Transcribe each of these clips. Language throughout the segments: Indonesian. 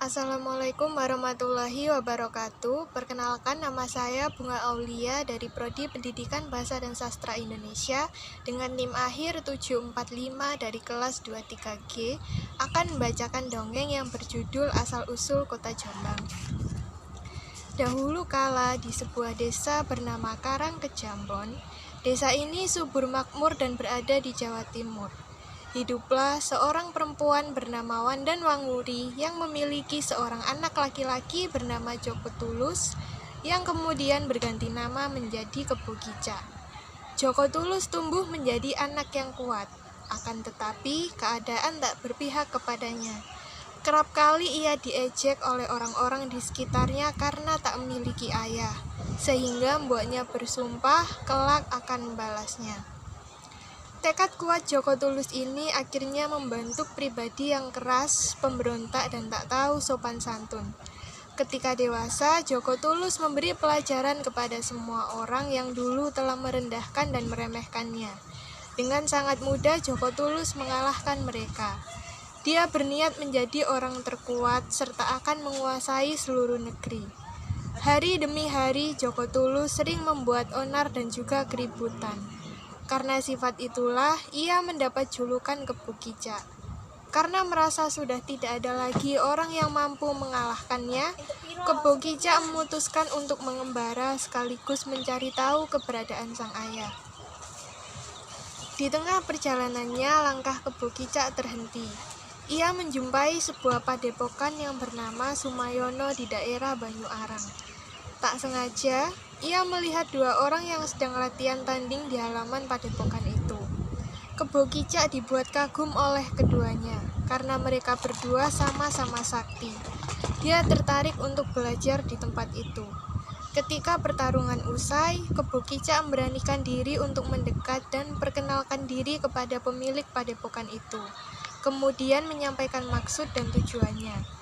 Assalamualaikum warahmatullahi wabarakatuh. Perkenalkan, nama saya Bunga Aulia dari Prodi Pendidikan Bahasa dan Sastra Indonesia dengan NIM akhir 745 dari kelas 23G akan membacakan dongeng yang berjudul Asal-usul Kota Jombang. Dahulu kala di sebuah desa bernama Karangkejambon. Desa ini subur makmur dan berada di Jawa Timur. Hiduplah seorang perempuan bernama Wandan Wanguri yang memiliki seorang anak laki-laki bernama Joko Tulus yang kemudian berganti nama menjadi Kebo Kicak. Joko Tulus tumbuh menjadi anak yang kuat, akan tetapi keadaan tak berpihak kepadanya. Kerap kali ia diejek oleh orang-orang di sekitarnya karena tak memiliki ayah, sehingga membuatnya bersumpah kelak akan membalasnya. Tekad kuat Joko Tulus ini akhirnya membentuk pribadi yang keras, pemberontak dan tak tahu sopan santun. Ketika dewasa, Joko Tulus memberi pelajaran kepada semua orang yang dulu telah merendahkan dan meremehkannya. Dengan sangat mudah Joko Tulus mengalahkan mereka. Dia berniat menjadi orang terkuat serta akan menguasai seluruh negeri. Hari demi hari Joko Tulus sering membuat onar dan juga keributan. Karena sifat itulah ia mendapat julukan Kebo Kicak. Karena merasa sudah tidak ada lagi orang yang mampu mengalahkannya, Kebo Kicak memutuskan untuk mengembara sekaligus mencari tahu keberadaan sang ayah. Di tengah perjalanannya, langkah Kebo Kicak terhenti. Ia menjumpai sebuah padepokan yang bernama Sumayono di daerah Banyu Arang. Tak sengaja, ia melihat dua orang yang sedang latihan tanding di halaman padepokan itu. Kebo Kicak dibuat kagum oleh keduanya, karena mereka berdua sama-sama sakti. Dia tertarik untuk belajar di tempat itu. Ketika pertarungan usai, Kebo Kicak memberanikan diri untuk mendekat dan perkenalkan diri kepada pemilik padepokan itu. Kemudian menyampaikan maksud dan tujuannya.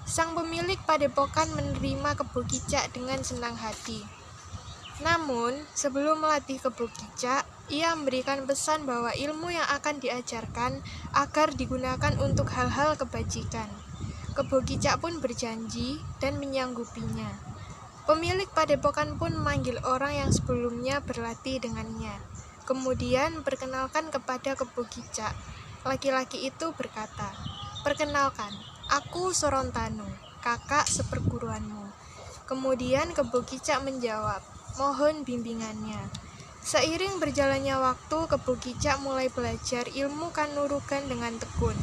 Sang pemilik padepokan menerima Kebo Kicak dengan senang hati. Namun, sebelum melatih Kebo Kicak, ia memberikan pesan bahwa ilmu yang akan diajarkan agar digunakan untuk hal-hal kebajikan. Kebo Kicak pun berjanji dan menyanggupinya. Pemilik padepokan pun memanggil orang yang sebelumnya berlatih dengannya. Kemudian memperkenalkan kepada Kebo Kicak. Laki-laki itu berkata, "Perkenalkan, aku Sorontanu, kakak seperguruanmu." Kemudian Kebo Kicak menjawab, "Mohon bimbingannya." Seiring berjalannya waktu, Kebo Kicak mulai belajar ilmu kanurugan dengan tekun.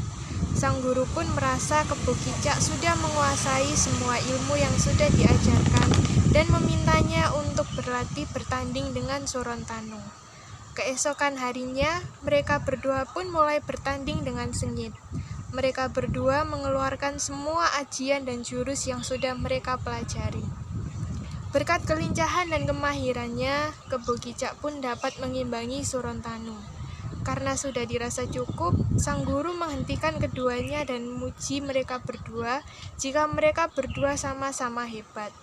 Sang guru pun merasa Kebo Kicak sudah menguasai semua ilmu yang sudah diajarkan dan memintanya untuk berlatih bertanding dengan Sorontanu. Keesokan harinya, mereka berdua pun mulai bertanding dengan sengit. Mereka berdua mengeluarkan semua ajian dan jurus yang sudah mereka pelajari. Berkat kelincahan dan kemahirannya, Kebo Kicak pun dapat mengimbangi Sorontanu. Karena sudah dirasa cukup, sang guru menghentikan keduanya dan memuji mereka berdua jika mereka berdua sama-sama hebat.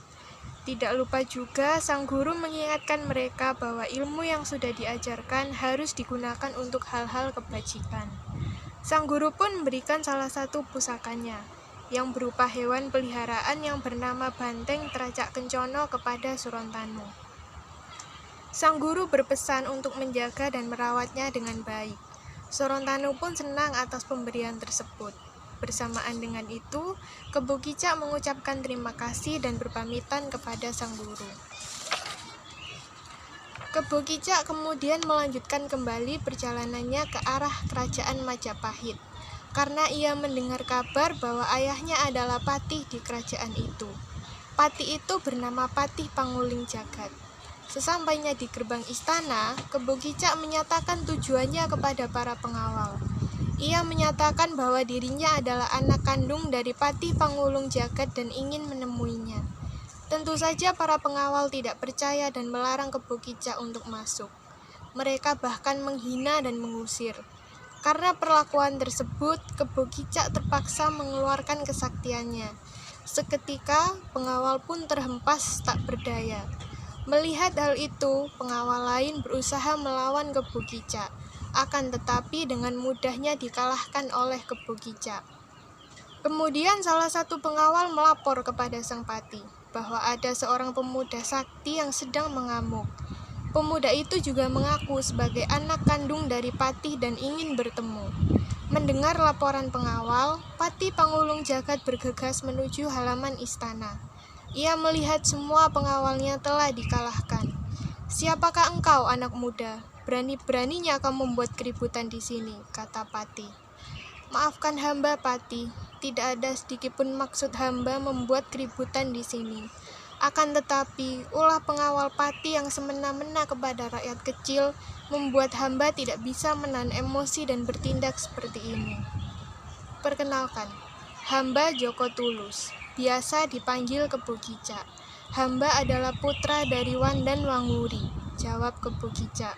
Tidak lupa juga, sang guru mengingatkan mereka bahwa ilmu yang sudah diajarkan harus digunakan untuk hal-hal kebajikan. Sang guru pun memberikan salah satu pusakanya, yang berupa hewan peliharaan yang bernama Banteng Teracak Kencono kepada Sorontanu. Sang guru berpesan untuk menjaga dan merawatnya dengan baik. Sorontanu pun senang atas pemberian tersebut. Bersamaan dengan itu, Kebo Kicak mengucapkan terima kasih dan berpamitan kepada sang guru. Kebo Kicak kemudian melanjutkan kembali perjalanannya ke arah kerajaan Majapahit, karena ia mendengar kabar bahwa ayahnya adalah patih di kerajaan itu. Patih itu bernama Patih Panguling Jagat. Sesampainya di gerbang istana, Kebo Kicak menyatakan tujuannya kepada para pengawal. Ia menyatakan bahwa dirinya adalah anak kandung dari Patih Panguling Jagat dan ingin menemuinya. Tentu saja para pengawal tidak percaya dan melarang Kebo Kicak untuk masuk. Mereka bahkan menghina dan mengusir. Karena perlakuan tersebut, Kebo Kicak terpaksa mengeluarkan kesaktiannya. Seketika, pengawal pun terhempas tak berdaya. Melihat hal itu, pengawal lain berusaha melawan Kebo Kicak. Akan tetapi dengan mudahnya dikalahkan oleh Kebo Kicak. Kemudian salah satu pengawal melapor kepada sang pati bahwa ada seorang pemuda sakti yang sedang mengamuk. Pemuda itu juga mengaku sebagai anak kandung dari Patih dan ingin bertemu. Mendengar laporan pengawal, Patih Pangulung Jagat bergegas menuju halaman istana. Ia melihat semua pengawalnya telah dikalahkan. "Siapakah engkau, anak muda? Berani-beraninya kau membuat keributan di sini," kata Patih. "Maafkan hamba, Patih. Tidak ada sedikitpun maksud hamba membuat keributan di sini. Akan tetapi, ulah pengawal Patih yang semena-mena kepada rakyat kecil membuat hamba tidak bisa menahan emosi dan bertindak seperti ini. Perkenalkan, hamba Joko Tulus, biasa dipanggil Kebo Kicak. Hamba adalah putra dari Wandan Wanguri," jawab Kebo Kicak.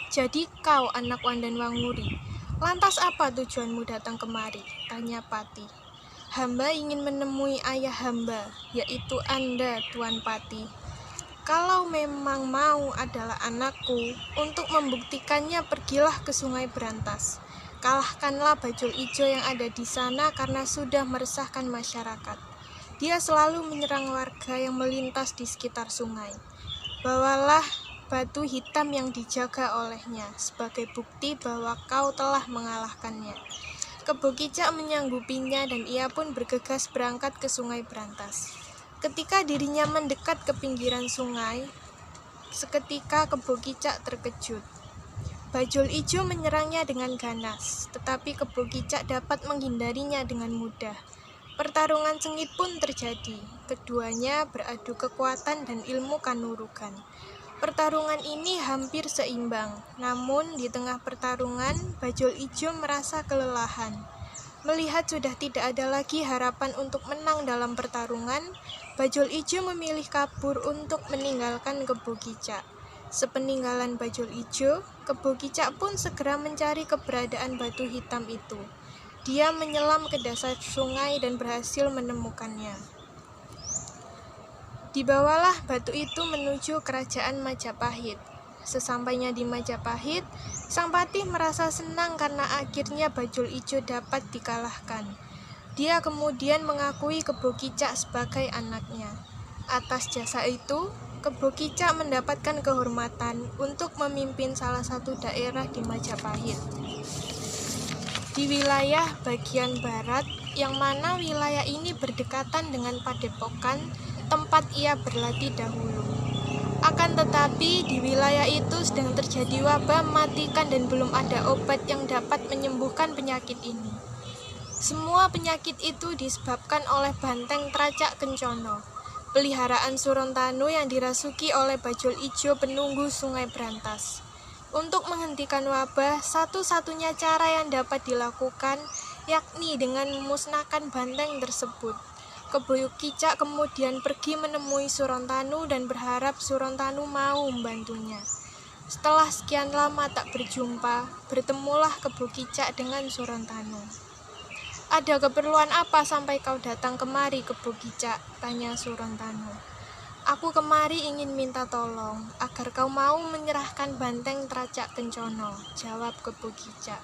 "Jadi kau anak Wandan Wanguri. Lantas apa tujuanmu datang kemari?" tanya Patih. "Hamba ingin menemui ayah hamba, yaitu Anda, Tuan Patih. Kalau memang mau adalah anakku, untuk membuktikannya pergilah ke Sungai Berantas. Kalahkanlah bajul ijo yang ada di sana karena sudah meresahkan masyarakat. Dia selalu menyerang warga yang melintas di sekitar sungai. Bawalah batu hitam yang dijaga olehnya sebagai bukti bahwa kau telah mengalahkannya." Kebo Kicak menyanggupinya dan ia pun bergegas berangkat ke Sungai Berantas. Ketika dirinya mendekat ke pinggiran sungai, seketika Kebo Kicak terkejut. Bajul ijo menyerangnya dengan ganas, tetapi Kebo Kicak dapat menghindarinya dengan mudah. Pertarungan sengit pun terjadi. Keduanya beradu kekuatan dan ilmu kanurugan. Pertarungan ini hampir seimbang, namun di tengah pertarungan, Bajul Ijo merasa kelelahan. Melihat sudah tidak ada lagi harapan untuk menang dalam pertarungan, Bajul Ijo memilih kabur untuk meninggalkan Kebo Kicak. Sepeninggalan Bajul Ijo, Kebo Kicak pun segera mencari keberadaan batu hitam itu. Dia menyelam ke dasar sungai dan berhasil menemukannya. Dibawalah batu itu menuju kerajaan Majapahit. Sesampainya di Majapahit, sang patih merasa senang karena akhirnya Bajul Ijo dapat dikalahkan. Dia kemudian mengakui Kebo Kicak sebagai anaknya. Atas jasa itu, Kebo Kicak mendapatkan kehormatan untuk memimpin salah satu daerah di Majapahit, di wilayah bagian barat, yang mana wilayah ini berdekatan dengan Padepokan, tempat ia berlatih dahulu. Akan tetapi, di wilayah itu sedang terjadi wabah mematikan dan belum ada obat yang dapat menyembuhkan penyakit ini. Semua penyakit itu disebabkan oleh banteng Tracak Kencono, peliharaan Surontanu yang dirasuki oleh Bajul Ijo penunggu Sungai Berantas. Untuk menghentikan wabah, satu-satunya cara yang dapat dilakukan yakni dengan memusnahkan banteng tersebut. Kebo Kicak kemudian pergi menemui Surontanu dan berharap Surontanu mau membantunya. Setelah sekian lama tak berjumpa, bertemulah Kebo Kicak dengan Surontanu. "Ada keperluan apa sampai kau datang kemari, Kebo Kicak?" tanya Surontanu. "Aku kemari ingin minta tolong agar kau mau menyerahkan banteng Tracak Kencono," jawab Kebo Kicak.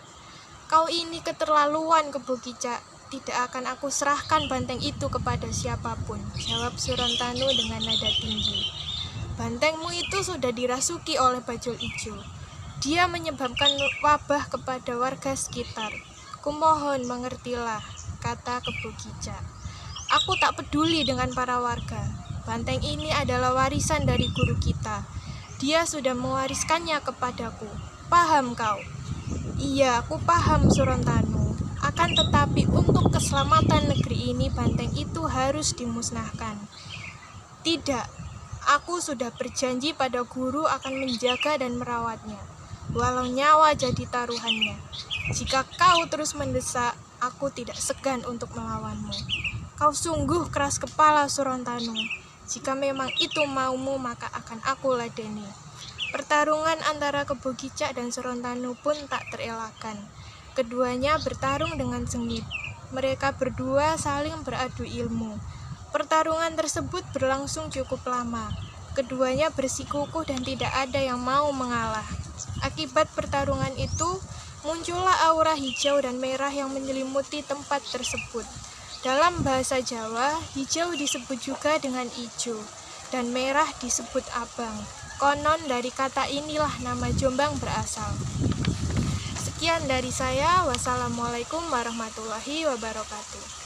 "Kau ini keterlaluan, Kebo Kicak. Tidak akan aku serahkan banteng itu kepada siapapun," jawab Surontanu dengan nada tinggi. "Bantengmu itu sudah dirasuki oleh Bajul Ijo. Dia menyebabkan wabah kepada warga sekitar. Kumohon mengertilah," kata Kebo Kicak. "Aku tak peduli dengan para warga. Banteng ini adalah warisan dari guru kita. Dia sudah mewariskannya kepadaku. Paham kau?" "Iya, aku paham, Surontanu. Akan tetapi untuk keselamatan negeri ini banteng itu harus dimusnahkan." "Tidak, aku sudah berjanji pada guru akan menjaga dan merawatnya, walau nyawa jadi taruhannya. Jika kau terus mendesak, aku tidak segan untuk melawanmu." "Kau sungguh keras kepala, Surontanu. Jika memang itu maumu, maka akan aku ladeni." Pertarungan antara Kebo Kicak dan Surontanu pun tak terelakkan. Keduanya bertarung dengan sengit. Mereka berdua saling beradu ilmu. Pertarungan tersebut berlangsung cukup lama. Keduanya bersikukuh dan tidak ada yang mau mengalah. Akibat pertarungan itu, Muncullah aura hijau dan merah yang menyelimuti tempat tersebut. Dalam bahasa Jawa, hijau disebut juga dengan ijo, dan merah disebut abang. Konon dari kata inilah nama Jombang berasal. Sekian dari saya. Wassalamualaikum warahmatullahi wabarakatuh.